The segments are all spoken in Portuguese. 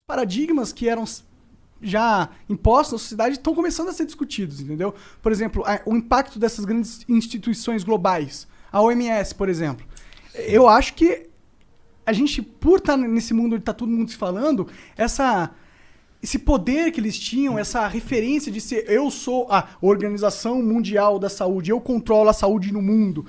paradigmas que eram já impostos na sociedade estão começando a ser discutidos, entendeu? Por exemplo, o impacto dessas grandes instituições globais, a OMS, por exemplo. Eu acho que a gente, por estar nesse mundo onde está todo mundo se falando, esse poder que eles tinham, essa referência de ser eu sou a Organização Mundial da Saúde, eu controlo a saúde no mundo.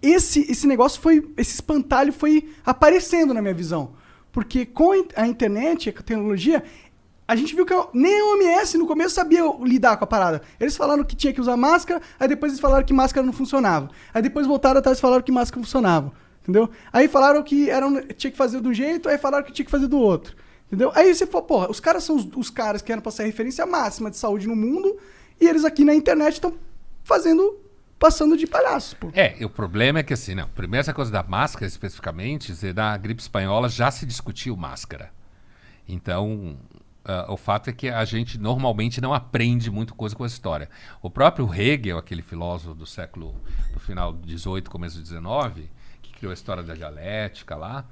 Esse negócio esse espantalho foi aparecendo na minha visão. Porque com a internet, a tecnologia, a gente viu que nem a OMS no começo sabia lidar com a parada. Eles falaram que tinha que usar máscara, aí depois eles falaram que máscara não funcionava. Aí depois voltaram atrás e falaram que máscara funcionava. Entendeu? Aí falaram que tinha que fazer de um jeito, aí falaram que tinha que fazer do outro. Entendeu? Aí você falou, porra, os caras são os caras que eram pra ser a referência máxima de saúde no mundo, e eles aqui na internet estão passando de palhaços, pô. O problema é que assim, não, primeiro essa coisa da máscara especificamente, na gripe espanhola já se discutiu máscara. Então, o fato é que a gente normalmente não aprende muito coisa com a história. O próprio Hegel, aquele filósofo do final do 18, começo do 19, que criou a história da dialética lá,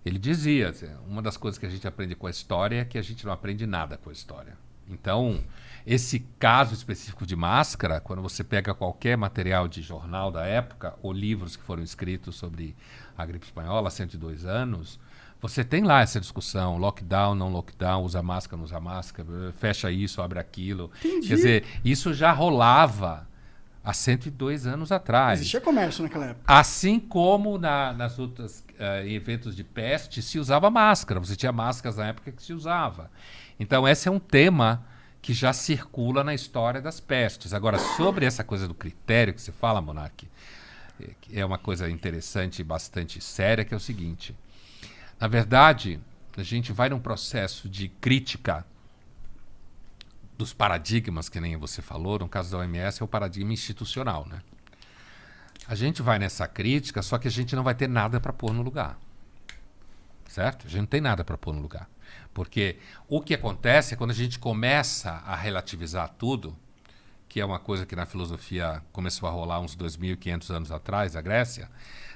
ele dizia, uma das coisas que a gente aprende com a história é que a gente não aprende nada com a história. Então, esse caso específico de máscara, quando você pega qualquer material de jornal da época, ou livros que foram escritos sobre a gripe espanhola há 102 anos, você tem lá essa discussão, lockdown, não lockdown, usa máscara, não usa máscara, fecha isso, abre aquilo. Entendi. Quer dizer, isso já rolava há 102 anos atrás. Existia comércio naquela época. Assim como nas outras eventos de peste se usava máscara. Você tinha máscaras na época que se usava. Então esse é um tema que já circula na história das pestes. Agora, sobre essa coisa do critério que você fala, Monark, é uma coisa interessante e bastante séria, que é o seguinte. Na verdade, a gente vai num processo de crítica dos paradigmas, que nem você falou, no caso da OMS é o paradigma institucional, né? A gente vai nessa crítica, só que a gente não vai ter nada para pôr no lugar. Certo? A gente não tem nada para pôr no lugar. Porque o que acontece é quando a gente começa a relativizar tudo, que é uma coisa que na filosofia começou a rolar uns 2.500 anos atrás, a Grécia,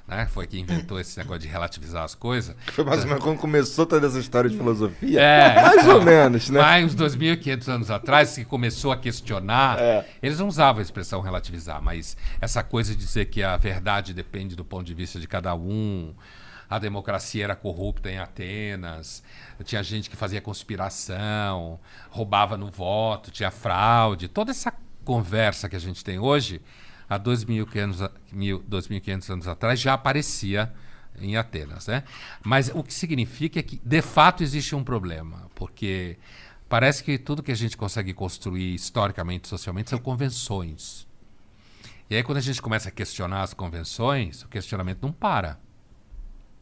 né? Foi que inventou esse negócio de relativizar as coisas. Foi mais ou menos quando começou toda essa história de filosofia? Mais ou menos, né? Mais uns 2.500 anos atrás, que começou a questionar, eles não usavam a expressão relativizar, mas essa coisa de dizer que a verdade depende do ponto de vista de cada um, a democracia era corrupta em Atenas, tinha gente que fazia conspiração, roubava no voto, tinha fraude, toda essa conversa que a gente tem hoje, há 2.500 anos atrás, já aparecia em Atenas, né? Mas o que significa é que, de fato, existe um problema, porque parece que tudo que a gente consegue construir historicamente, socialmente, são convenções. E aí, quando a gente começa a questionar as convenções, o questionamento não para.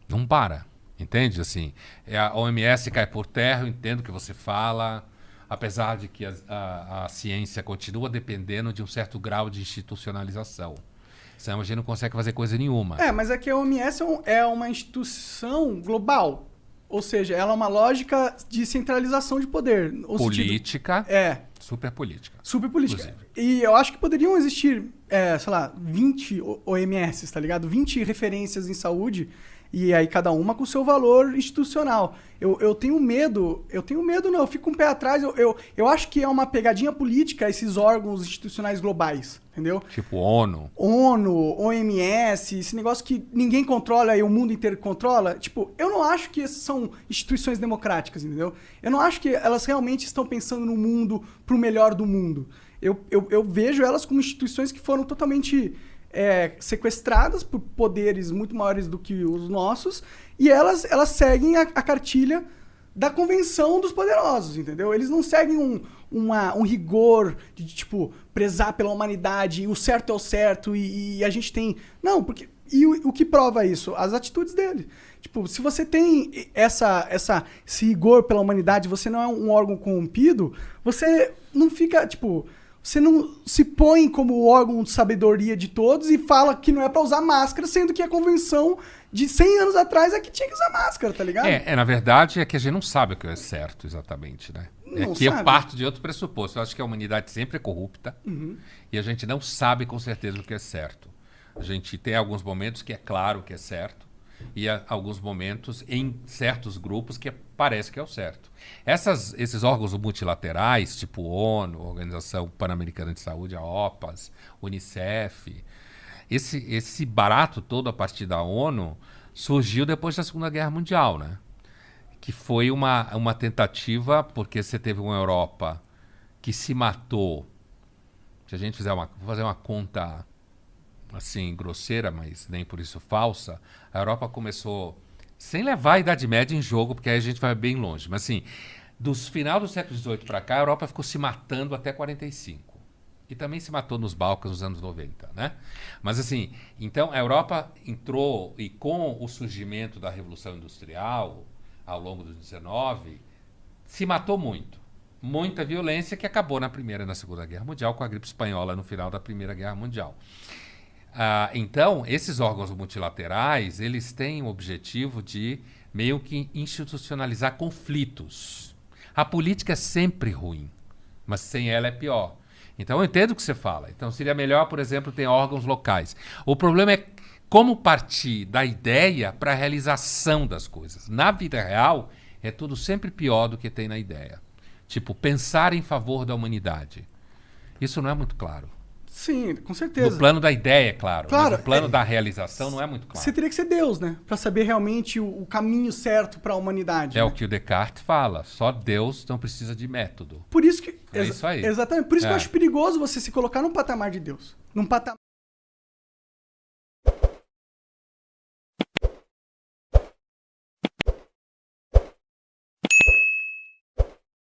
Não para, entende? Assim, a OMS cai por terra, eu entendo o que você fala, apesar de que a ciência continua dependendo de um certo grau de institucionalização. Senão a gente não consegue fazer coisa nenhuma. Mas é que a OMS é uma instituição global. Ou seja, ela é uma lógica de centralização de poder. Política. Super política. Super política. E eu acho que poderiam existir, sei lá, 20 OMS, tá ligado? 20 referências em saúde. E aí cada uma com o seu valor institucional. Eu tenho medo, não, eu fico com o pé atrás, eu acho que é uma pegadinha política esses órgãos institucionais globais, entendeu? Tipo ONU, OMS, esse negócio que ninguém controla e o mundo inteiro controla. Tipo, eu não acho que essas são instituições democráticas, entendeu? Eu não acho que elas realmente estão pensando no mundo pro melhor do mundo. Eu vejo elas como instituições que foram totalmente sequestradas por poderes muito maiores do que os nossos, e elas seguem a cartilha da convenção dos poderosos, entendeu? Eles não seguem um rigor de, tipo, prezar pela humanidade, o certo é o certo, e a gente tem... Não, porque... E o que prova isso? As atitudes dele. Tipo, se você tem esse rigor pela humanidade, você não é um órgão corrompido, você não fica, tipo... Você não se põe como órgão de sabedoria de todos e fala que não é pra usar máscara, sendo que a convenção de 100 anos atrás é que tinha que usar máscara, tá ligado? Na verdade, é que a gente não sabe o que é certo exatamente, né? Não que sabe. eu parto de outro pressuposto. Eu acho que a humanidade sempre é corrupta e a gente não sabe com certeza o que é certo. A gente tem alguns momentos que é claro o que é certo, e alguns momentos em certos grupos que parece que é o certo. Esses órgãos multilaterais, tipo ONU, Organização Pan-Americana de Saúde, a OPAS, Unicef, esse barato todo a partir da ONU surgiu depois da Segunda Guerra Mundial, né? Que foi uma tentativa, porque você teve uma Europa que se matou. Se a gente fizer vou fazer uma conta assim grosseira, mas nem por isso falsa, a Europa começou, sem levar a Idade Média em jogo, porque aí a gente vai bem longe, mas assim, dos final do século XVIII para cá, a Europa ficou se matando até 45. E também se matou nos Balcãs nos anos 90, né? Mas assim, então a Europa entrou, e com o surgimento da Revolução Industrial, ao longo do 19, se matou muito. Muita violência que acabou na Primeira e na Segunda Guerra Mundial, com a gripe espanhola no final da Primeira Guerra Mundial. Então, esses órgãos multilaterais, eles têm o objetivo de meio que institucionalizar conflitos. A política é sempre ruim, mas sem ela é pior. Então, eu entendo o que você fala. Então, seria melhor, por exemplo, ter órgãos locais. O problema é como partir da ideia para a realização das coisas. Na vida real, é tudo sempre pior do que tem na ideia. Tipo, pensar em favor da humanidade. Isso não é muito claro. Sim, com certeza. No plano da ideia, é claro. Claro, mas no plano da realização não é muito claro. Você teria que ser Deus, né? Pra saber realmente o caminho certo para a humanidade. É né? o que o Descartes fala. Só Deus não precisa de método. Por isso que... É isso aí. Exatamente. Por isso que eu acho perigoso você se colocar num patamar de Deus. Num patamar